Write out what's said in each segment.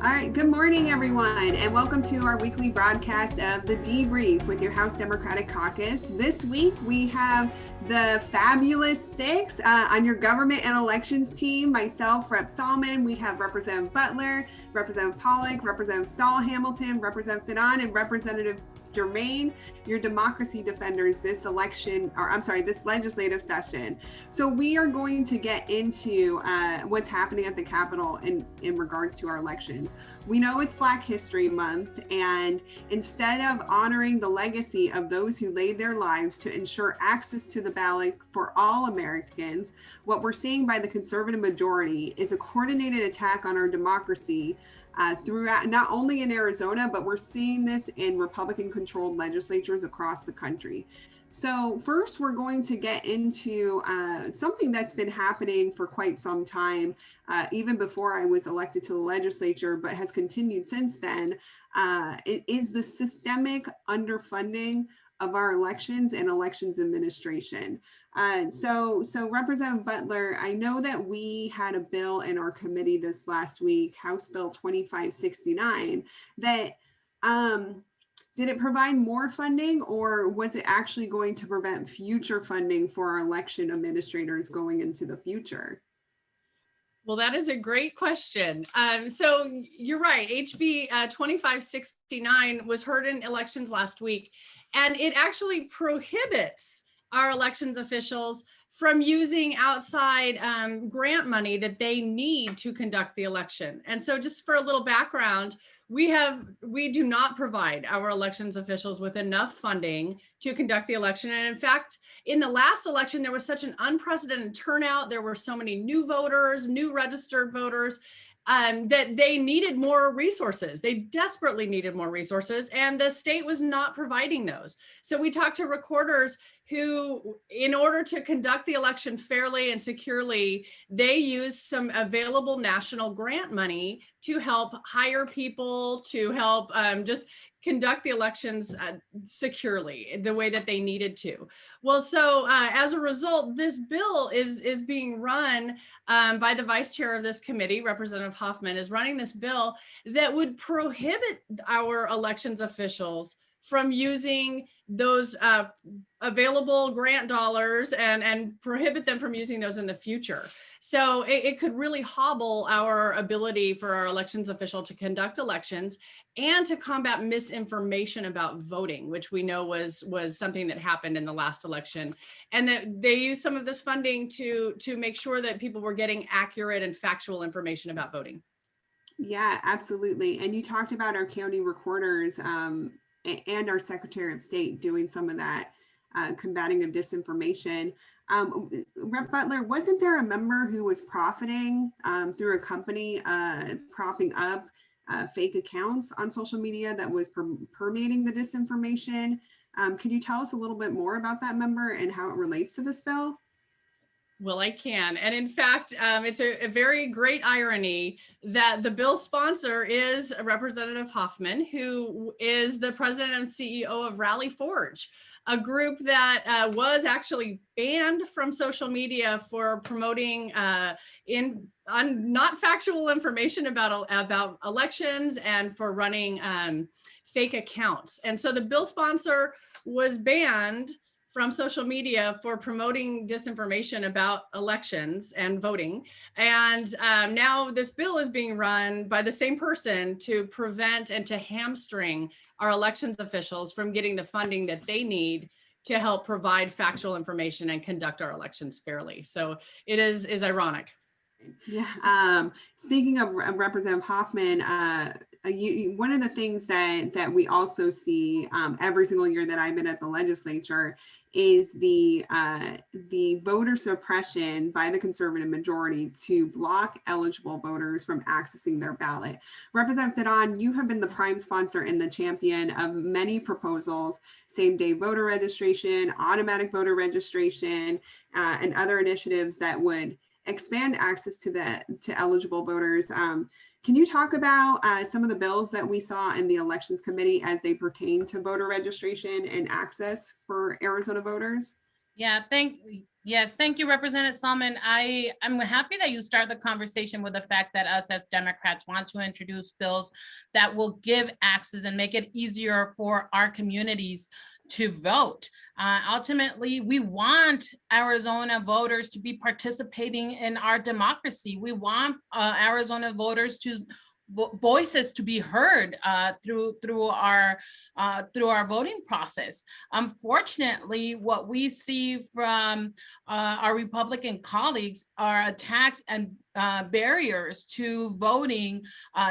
All right, good morning, everyone, and welcome to our weekly broadcast of The Debrief with your House Democratic Caucus. This week, we have the fabulous six on your government and elections team. Myself, Rep. Salman, we have Representative Butler, Representative Pawlik, Representative Stahl Hamilton, Representative Terán, and Representative Jermaine, your democracy defenders this legislative session. So we are going to get into what's happening at the Capitol in regards to our elections. We know it's Black History Month, and instead of honoring the legacy of those who laid their lives to ensure access to the ballot for all Americans, what we're seeing by the conservative majority is a coordinated attack on our democracy throughout, not only in Arizona, but we're seeing this in Republican-controlled legislatures across the country. So first, we're going to get into something that's been happening for quite some time, even before I was elected to the legislature, but has continued since then. It is the systemic underfunding of our elections and elections administration. So Representative Butler, I know that we had a bill in our committee this last week, House Bill 2569, that did it provide more funding, or was it actually going to prevent future funding for our election administrators going into the future? Well, that is a great question. So you're right. HB 2569 was heard in elections last week, and it actually prohibits our elections officials from using outside grant money that they need to conduct the election. And so just for a little background, we do not provide our elections officials with enough funding to conduct the election. And in fact, in the last election, there was such an unprecedented turnout. There were so many new voters, new registered voters, that they needed more resources. They desperately needed more resources, and the state was not providing those. So we talked to recorders who, in order to conduct the election fairly and securely, they used some available national grant money to help hire people, to help just conduct the elections securely the way that they needed to. Well, so as a result, this bill is being run by the vice chair of this committee. Representative Hoffman is running this bill that would prohibit our elections officials from using those available grant dollars and prohibit them from using those in the future. So it could really hobble our ability for our elections official to conduct elections and to combat misinformation about voting, which we know was something that happened in the last election. And that they used some of this funding to make sure that people were getting accurate and factual information about voting. Yeah, absolutely. And you talked about our county recorders and our Secretary of State doing some of that combating of disinformation. Rep. Butler, wasn't there a member who was profiting through a company propping up fake accounts on social media that was permeating the disinformation? Could you tell us a little bit more about that member and how it relates to this bill? Well, I can. And in fact, it's a very great irony that the bill sponsor is Representative Hoffman, who is the president and CEO of Rally Forge, a group that was actually banned from social media for promoting not factual information about elections and for running fake accounts. And so the bill sponsor was banned from social media for promoting disinformation about elections and voting. And now this bill is being run by the same person to prevent and to hamstring our elections officials from getting the funding that they need to help provide factual information and conduct our elections fairly. So it is ironic. Yeah. Speaking of Representative Hoffman, one of the things that we also see every single year that I've been at the legislature is the voter suppression by the conservative majority to block eligible voters from accessing their ballot. Representative Terán, you have been the prime sponsor and the champion of many proposals, same-day voter registration, automatic voter registration, and other initiatives that would expand access to eligible voters. Can you talk about some of the bills that we saw in the Elections Committee as they pertain to voter registration and access for Arizona voters? Yeah, Yes, thank you, Representative Salman. I'm happy that you start the conversation with the fact that us as Democrats want to introduce bills that will give access and make it easier for our communities to vote. Ultimately, we want Arizona voters to be participating in our democracy. We want Arizona voters to voices to be heard through our voting process. Unfortunately, what we see from our Republican colleagues are attacks and barriers to voting,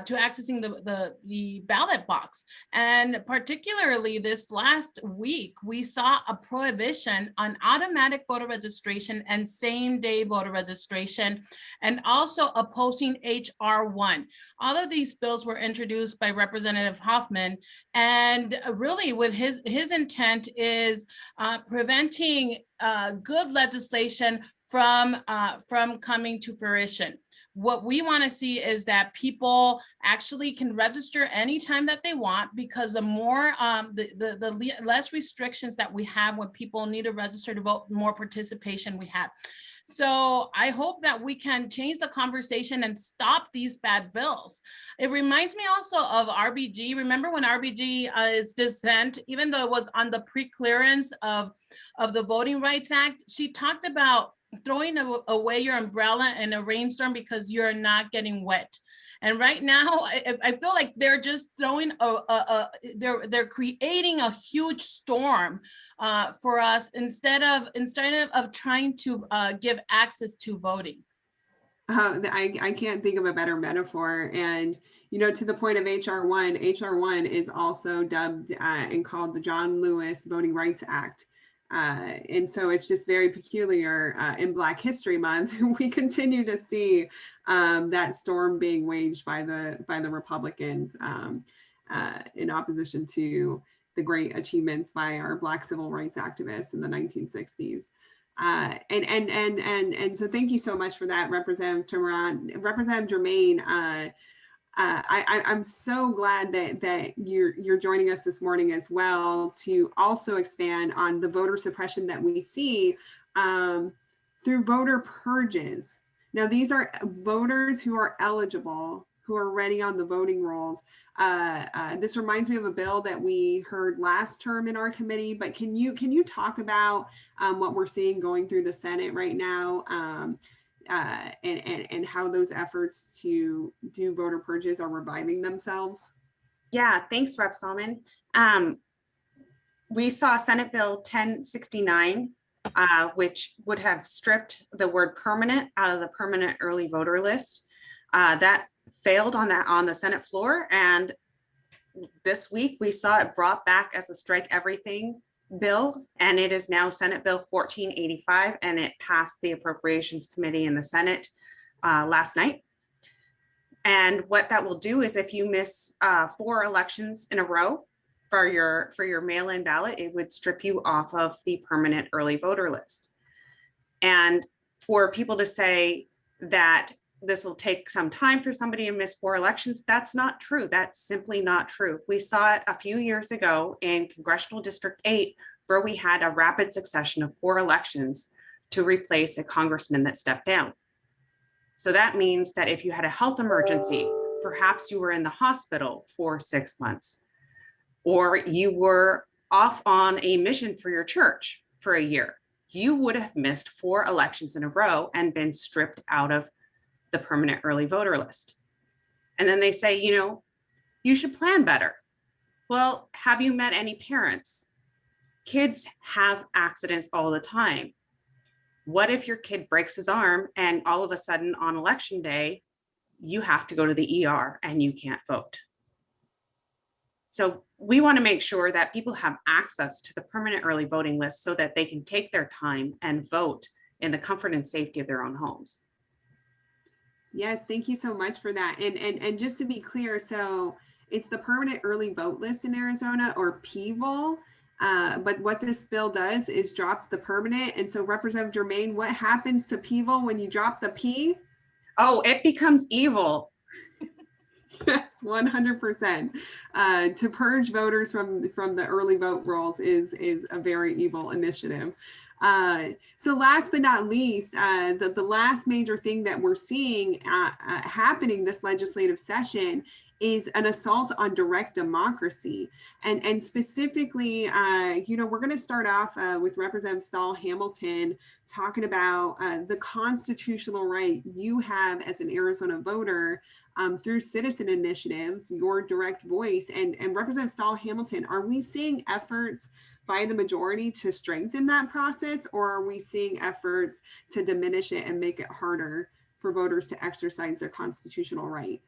to accessing the ballot box. And particularly this last week, we saw a prohibition on automatic voter registration and same-day voter registration, and also opposing H.R. 1. All of these bills were introduced by Representative Hoffman, and really with his intent is preventing good legislation from coming to fruition. What we want to see is that people actually can register anytime that they want, because the more the less restrictions that we have when people need to register to vote, the more participation we have. So I hope that we can change the conversation and stop these bad bills. It reminds me also of RBG. Remember when RBG's dissent, even though it was on the pre-clearance of the Voting Rights Act, she talked about throwing away your umbrella in a rainstorm because you're not getting wet. And right now, I feel like they're just throwing they're creating a huge storm for us instead of trying to give access to voting. I can't think of a better metaphor. And, you know, to the point of HR 1, HR 1 is also dubbed and called the John Lewis Voting Rights Act. And so it's just very peculiar in Black History Month. We continue to see that storm being waged by the Republicans in opposition to the great achievements by our Black civil rights activists in the 1960s. And so thank you so much for that, Representative Terán. Representative Jermaine, I'm so glad that you're joining us this morning as well to also expand on the voter suppression that we see through voter purges. Now, these are voters who are eligible, who are ready on the voting rolls. This reminds me of a bill that we heard last term in our committee, but can you talk about what we're seeing going through the Senate right now, and how those efforts to do voter purges are reviving themselves? Yeah, thanks, Rep. Salman. We saw Senate Bill 1069, which would have stripped the word permanent out of the permanent early voter list. That failed on the Senate floor, and this week we saw it brought back as a strike everything bill, and it is now Senate Bill 1485, and it passed the Appropriations Committee in the Senate last night. And what that will do is if you miss 4 elections in a row for your mail-in ballot, it would strip you off of the permanent early voter list. And for people to say that this will take some time for somebody to miss 4 elections, that's not true. That's simply not true. We saw it a few years ago in Congressional District 8, where we had a rapid succession of 4 elections to replace a congressman that stepped down. So that means that if you had a health emergency, perhaps you were in the hospital for 6 months, or you were off on a mission for your church for a year, you would have missed 4 elections in a row and been stripped out of the permanent early voter list. And then they say, you know, you should plan better. Well, have you met any parents? Kids have accidents all the time. What if your kid breaks his arm and all of a sudden on election day, you have to go to the ER and you can't vote? So we want to make sure that people have access to the permanent early voting list so that they can take their time and vote in the comfort and safety of their own homes. Yes, thank you so much for that. And just to be clear, so it's the permanent early vote list in Arizona, or PEVOL. But what this bill does is drop the permanent. And so Representative Jermaine, what happens to PEVOL when you drop the P? Oh, it becomes evil. Yes, 100%. To purge voters from the early vote rolls is a very evil initiative. So last but not least, the last major thing that we're seeing happening this legislative session is an assault on direct democracy. And specifically, we're going to start off with Representative Stahl Hamilton talking about the constitutional right you have as an Arizona voter through citizen initiatives, your direct voice. And Representative Stahl Hamilton, are we seeing efforts by the majority to strengthen that process, or are we seeing efforts to diminish it and make it harder for voters to exercise their constitutional right?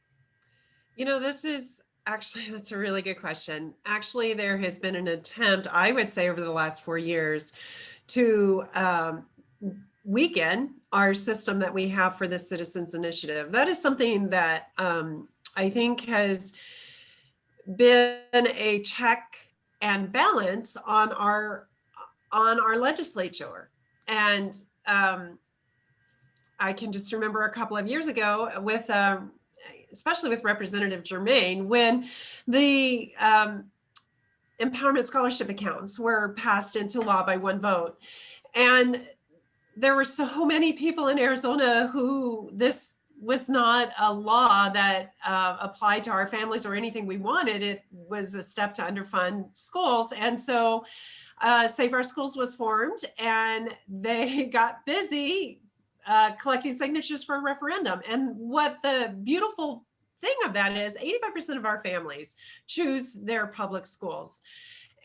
That's a really good question. Actually, there has been an attempt, I would say, over the last 4 years to weaken our system that we have for the Citizens Initiative. That is something that I think has been a check and balance on our legislature. And I can just remember a couple of years ago with especially with Representative Jermaine, when the empowerment scholarship accounts were passed into law by one vote. And there were so many people in Arizona who this was not a law that applied to our families or anything we wanted. It was a step to underfund schools. And so Save Our Schools was formed, and they got busy collecting signatures for a referendum. And what the beautiful thing of that is, 85% of our families choose their public schools.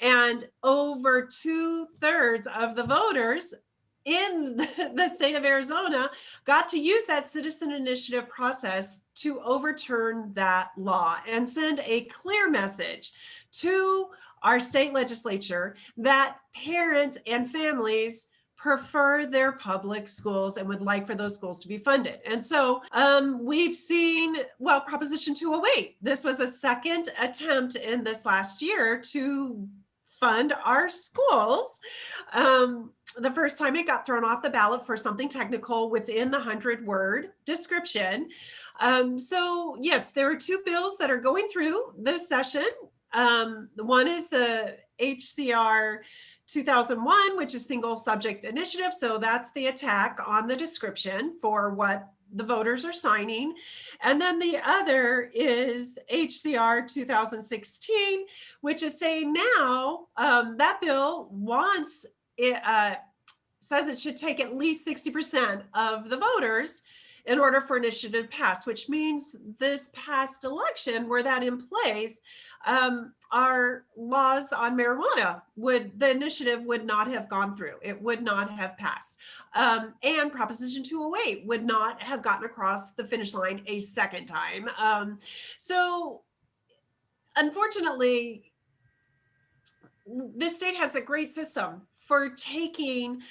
And over 2/3 of the voters in the state of Arizona got to use that citizen initiative process to overturn that law and send a clear message to our state legislature that parents and families prefer their public schools and would like for those schools to be funded. And so we've seen, Proposition 208, this was a second attempt in this last year to fund our schools. The first time it got thrown off the ballot for something technical within the 100-word description. So yes, there are two bills that are going through this session. One is the HCR 2001, which is single subject initiative. So that's the attack on the description for what the voters are signing. And then the other is HCR 2016, which is saying now that bill says it should take at least 60% of the voters in order for initiative to pass, which means this past election, were that in place, our laws on marijuana the initiative would not have gone through. It would not have passed. And Proposition 208 would not have gotten across the finish line a second time. So unfortunately, this state has a great system for taking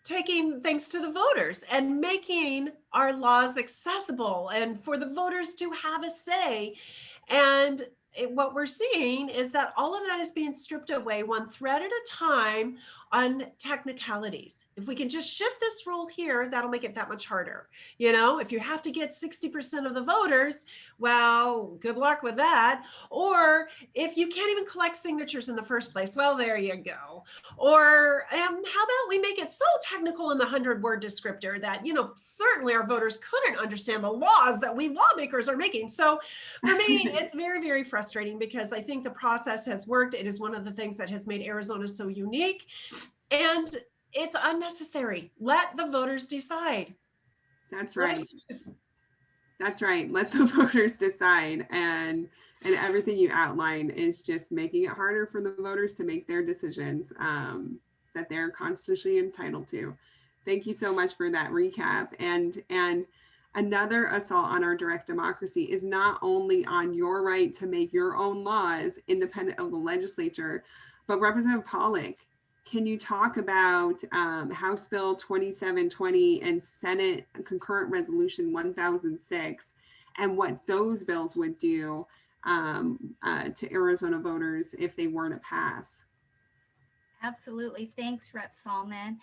things to the voters and making our laws accessible and for the voters to have a say. And what we're seeing is that all of that is being stripped away one thread at a time on technicalities. If we can just shift this rule here, that'll make it that much harder. If you have to get 60% of the voters, well, good luck with that. Or if you can't even collect signatures in the first place, well, there you go. Or how about we make it so technical in the 100-word descriptor that, certainly our voters couldn't understand the laws that we lawmakers are making. So for me, it's very, very frustrating because I think the process has worked. It is one of the things that has made Arizona so unique. And it's unnecessary. Let the voters decide. That's right. That's right. Let the voters decide. And everything you outline is just making it harder for the voters to make their decisions that they're constitutionally entitled to. Thank you so much for that recap. And another assault on our direct democracy is not only on your right to make your own laws independent of the legislature, but Representative Pawlik, can you talk about House Bill 2720 and Senate Concurrent Resolution 1006 and what those bills would do to Arizona voters if they were to pass? Absolutely. Thanks, Rep. Salman.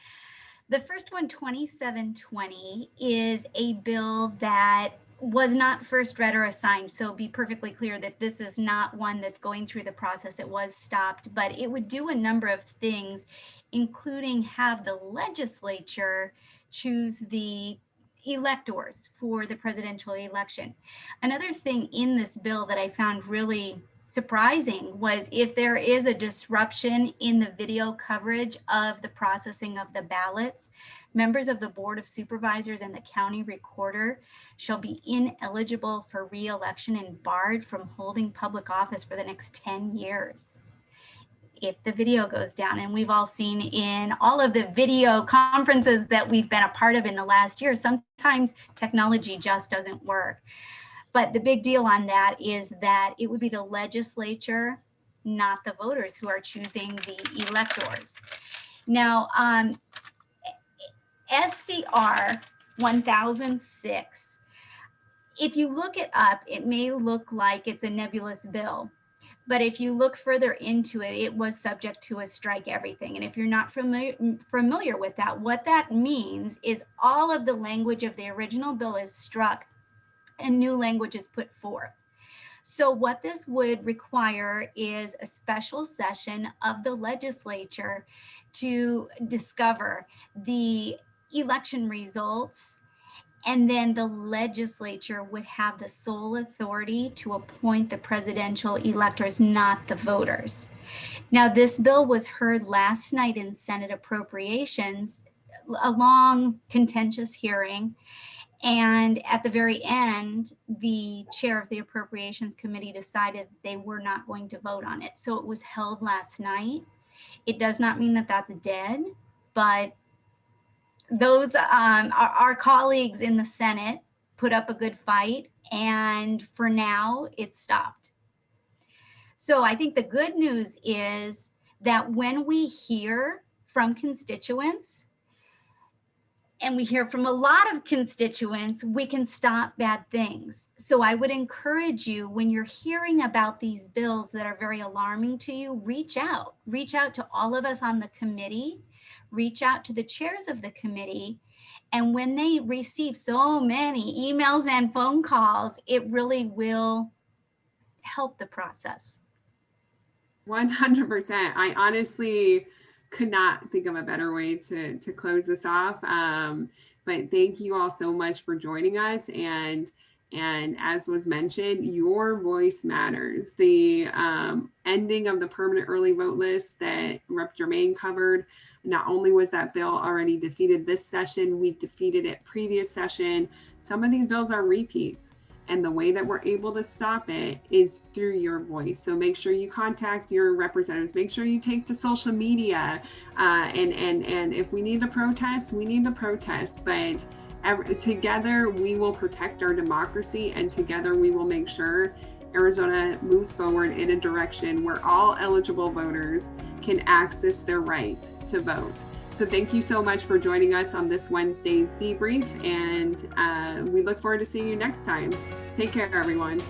The first one, 2720, is a bill that was not first read or assigned. So be perfectly clear that this is not one that's going through the process. It was stopped, but it would do a number of things, including have the legislature choose the electors for the presidential election. Another thing in this bill that I found really surprising was if there is a disruption in the video coverage of the processing of the ballots, members of the Board of Supervisors and the county recorder shall be ineligible for re-election and barred from holding public office for the next 10 years. If the video goes down, and we've all seen in all of the video conferences that we've been a part of in the last year, sometimes technology just doesn't work. But the big deal on that is that it would be the legislature, not the voters, who are choosing the electors. Now, SCR 1006, if you look it up, it may look like it's a nebulous bill. But if you look further into it, it was subject to a strike everything. And if you're not familiar with that, what that means is all of the language of the original bill is struck and new language is put forth. So what this would require is a special session of the legislature to discover the election results, and then the legislature would have the sole authority to appoint the presidential electors, not the voters. Now, this bill was heard last night in Senate Appropriations, a long, contentious hearing. And at the very end, the chair of the Appropriations Committee decided they were not going to vote on it. So it was held last night. It does not mean that that's dead, but those our colleagues in the Senate put up a good fight, and for now it's stopped. So I think the good news is that when we hear from constituents, and we hear from a lot of constituents, we can stop bad things. So I would encourage you, when you're hearing about these bills that are very alarming to you, reach out to all of us on the committee, reach out to the chairs of the committee. And when they receive so many emails and phone calls, it really will help the process. 100%. I honestly could not think of a better way to close this off. But thank you all so much for joining us. And as was mentioned, your voice matters. The ending of the permanent early vote list that Rep. Jermaine covered, not only was that bill already defeated this session, we defeated it previous session. Some of these bills are repeats. And the way that we're able to stop it is through your voice. So make sure you contact your representatives. Make sure you take to social media. And if we need to protest, we need to protest. But together we will protect our democracy, and together we will make sure Arizona moves forward in a direction where all eligible voters can access their right to vote. So thank you so much for joining us on this Wednesday's debrief, and we look forward to seeing you next time. Take care, everyone.